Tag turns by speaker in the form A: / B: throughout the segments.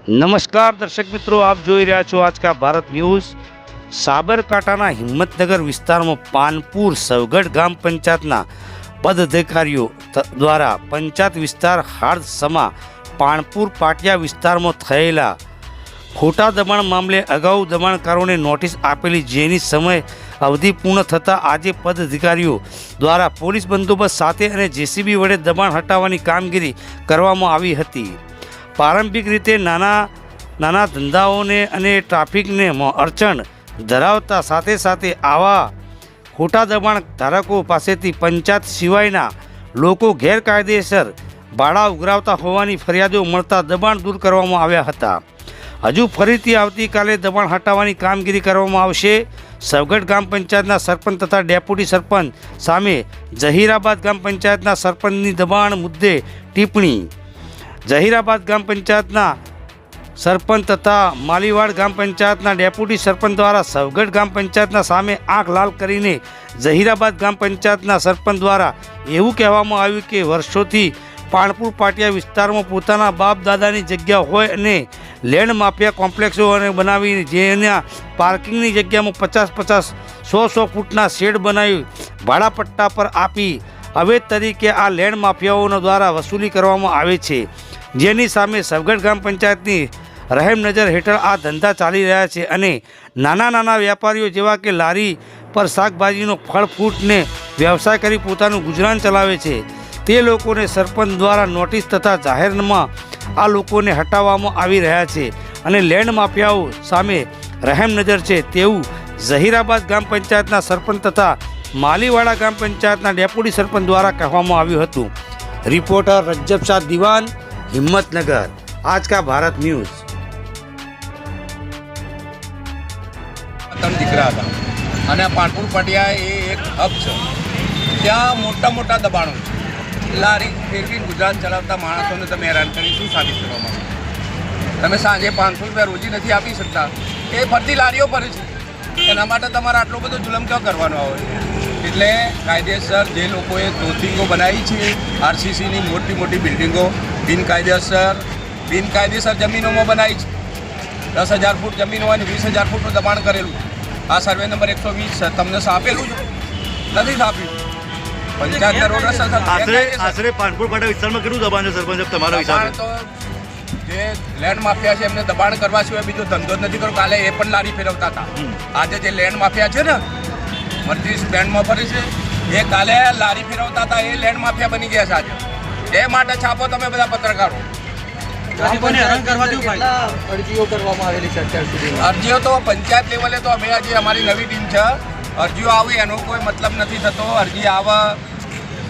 A: નમસ્કાર દર્શક મિત્રો, આપ જોઈ રહ્યા છો આજકા ભારત ન્યૂઝ। સાબરકાંઠાના હિંમતનગર વિસ્તારમાં પાનપુર સવગઢ ગામ પંચાયતના પદાધિકારીઓ દ્વારા પંચાયત વિસ્તાર હાર્દ સમા પાનપુર પાટિયા વિસ્તારમાં થયેલા ખોટા દબાણ મામલે અગાઉ દબાણકારોને નોટિસ આપેલી, જેની સમય અવધિ પૂર્ણ થતાં આજે પદાધિકારીઓ દ્વારા પોલીસ બંદોબસ્ત સાથે અને જેસીબી વડે દબાણ હટાવવાની કામગીરી કરવામાં આવી હતી। પ્રારંભિક રીતે નાના ધંધાઓને અને ટ્રાફિકને અડચણ ધરાવતા સાથે સાથે આવા ખોટા દબાણ ધારકો પાસેથી પંચાયત સિવાયના લોકો ગેરકાયદેસર ભાડા ઉઘરાવતા હોવાની ફરિયાદો મળતા દબાણ દૂર કરવામાં આવ્યા હતા। હજુ ફરીથી આવતીકાલે દબાણ હટાવવાની કામગીરી કરવામાં આવશે। સવગઢ ગામ પંચાયતના સરપંચ તથા ડેપ્યુટી સરપંચ સામે જહીરાબાદ ગામ પંચાયતના સરપંચની દબાણ મુદ્દે ટિપ્પણી। જહીરાબાદ ગામ પંચાયતના સરપંચ તથા માલીવાડ ગામ પંચાયતના ડેપ્યુટી સરપંચ દ્વારા સવગઢ ગામ પંચાયતના સામે આંખ લાલ કરીને જહીરાબાદ ગામ પંચાયતના સરપંચ દ્વારા એવું કહેવામાં આવ્યું કે વર્ષોથી પાનપુર પાટિયા વિસ્તારમાં પોતાના બાપ દાદાની જગ્યા હોય અને લેન્ડ માફિયા કોમ્પ્લેક્સો અને બનાવી જેના પાર્કિંગની જગ્યામાં 50-100 ફૂટના શેડ બનાવી ભાડા પટ્ટા પર આપી અવૈધ તરીકે આ લેન્ડ માફિયાઓના દ્વારા વસૂલી કરવામાં આવે છે, જેની સામે સવગઢ ગામ પંચાયતની રહેમ નજર હેઠળ આ ધંધા ચાલી રહ્યા છે અને નાના વેપારીઓ જેવા કે લારી પર શાકભાજીનો ફળ ફ્રૂટને વ્યવસાય કરી પોતાનું ગુજરાન ચલાવે છે તે લોકોને સરપંચ દ્વારા નોટિસ તથા જાહેરમાં આ લોકોને હટાવવામાં આવી રહ્યા છે અને લેન્ડ માફિયાઓ સામે રહેમ નજર છે તેવું જહીરાબાદ ગામ પંચાયતના સરપંચ તથા માલીવાડા ગામ પંચાયતના ડેપ્યુટી સરપંચ દ્વારા કહેવામાં આવ્યું હતું। રિપોર્ટર રજ્જબ શાહ દિવાન, હિંમતનગર, आज का भारत न्यूज़।
B: दिख रहा था અને પાનપુર પાટિયા એ એક હબ છે, ત્યાં મોટા દબાણો છે। લારી ફેરવી ગુજરાન ચલાવતા માણસોને તમે હેરાન કરી શું સાબિત કરવા માંગો? તમે સાંજે 500 રૂપિયા રોજી નથી આપી શકતા, એ ફરતી લારીઓ પર છે, એના માટે તમારે આટલો બધો જુલમ ક્યાં કરવાનો આવે? એટલે કાયદેસર જે લોકોએ ધોતિંગો બનાવી છે, આરસીસીની મોટી બિલ્ડિંગો બિનકાયદેસર જમીનોમાં બનાવી છે। 10,000 ફૂટ જમીન હોય ને 20,000 ફૂટનું દબાણ કરેલું। આ સર્વે નંબર 120 તમને આપેલું છે, નથી આપ્યું। પંચાયતના રોડ
C: આશરે પાનપુર પાટિયા વિસ્તારમાં કેટલું દબાણ છે સરપંચ તમારા હિસાબે?
B: તો જે લેન્ડ માફિયા છે એમને દબાણ કરવા સિવાય બીજો ધંધો જ નથી કરવો। કાલે એ પણ લારી ફેરવતા હતા। આજે જે લેન્ડ માફિયા છે ને મર્સિડીઝ બેન્ડમાં ફરે છે, એ કાલે લારી ફેરવતા હતા, એ લેન્ડ માફિયા બની ગયા છે આજે। એ માટે છાપો તમે બધા પત્રકારો।
D: અરજીઓ કરવામાં આવેલી છે અત્યાર સુધી?
B: અરજીઓ તો પંચાયત લેવલે તો અમે આજે અમારી નવી ટીમ છે, અરજીઓ આવે એનો કોઈ મતલબ નથી થતો। અરજી આવે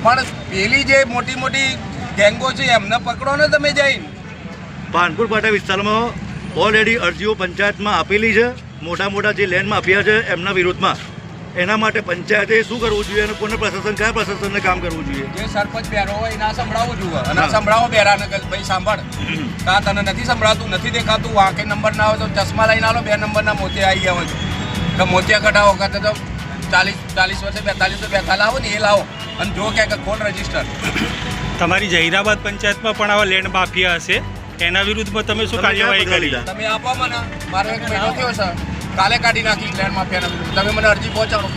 B: પણ પેલી જે મોટી ગેંગો છે એમને પકડો ને તમે જઈને।
C: પાનપુર પાટિયા વિસ્તારમાં ઓલરેડી અરજીઓ પંચાયતમાં આપેલી છે, મોટા જે લેન્ડ માફિયા છે એમના વિરોધમાં। એના માટે પંચાયતે શું કરવું જોઈએ અને કોને કયા પ્રશાસનને કામ કરવું જોઈએ?
B: જે સરપંચ બેરો હોય એના સંભળાવવું જોઈએ અને સંભળાવો બેરાને કે ભાઈ સાંભળ, કા તને નથી સંભળાતું, નથી દેખાતું, વાંકે નંબર ના હોય તો ચશ્મા લઈને આલો, 2 નંબરના મોતિયા આવી ગયા હોય તો મોતિયા કઢાવો, કાં તો 40 વર્ષે 42 લાવો ને એ લાવો અને જો કે ખોલ રજીસ્ટર।
E: તમારી જહીરાબાદ પંચાયતમાં પણ આવા લેન્ડ માફિયા હશે, એના વિરુદ્ધમાં તમે શું કાર્યવાહી કરી?
B: તમે આપો મને, મારો 1 મહિનો થયો છે, કાલે કાઢી નાખી લેન્ડ માફિયાના વિરુદ્ધ। તમે મને અરજી પહોંચાડો।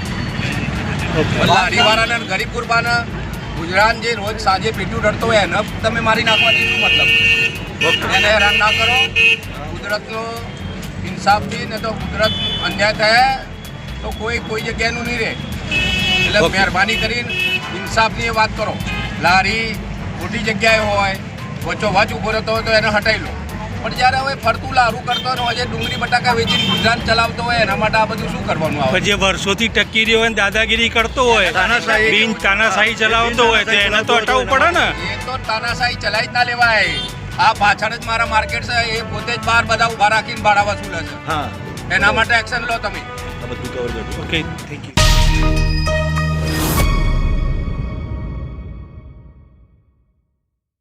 B: લારીવાળાને ગરીબ ગુરબાને ગુજરાન જે રોજ સાંજે પીટ્યું ડરતો હોય એને તમે મારી નાખવાથી શું મતલબ? એને હેરાન ના કરો। કુદરતનો ઇન્સાફથી ને તો કુદરત અન્યાય થાય તો કોઈ જગ્યાનું નહીં રહે, એટલે મહેરબાની કરીને ઇન્સાફની વાત કરો। લારી ખોટી જગ્યાએ હોય, વચ્ચોવચ ઊભો રહેતો હોય તો એને હટાવી લો, પણ જ્યારે હવે ફરતું લારું કરતો હોય ને ડુંગળી બટાકા વેચીને ગુજરાન ચલાવતો હોય એના માટે આ બધું શું કરવાનું આવે?
E: જે વર્ષોથી ટકી રહ્યો હોય ને દાદાગીરી કરતો હોય, તાનાશાહી ચલાવતો હોય તો એને તો હટાવવું પડે ને।
B: એ તો તાનાશાહી ચલાવી જ ના લેવાય। આ પાછળ જ મારા માર્કેટ છે, એ પોતે જ બહાર બધા ઉભા રાખીને ભાડા વસૂલે છે, એના માટે એક્શન લો તમે।
E: Okay, thank you.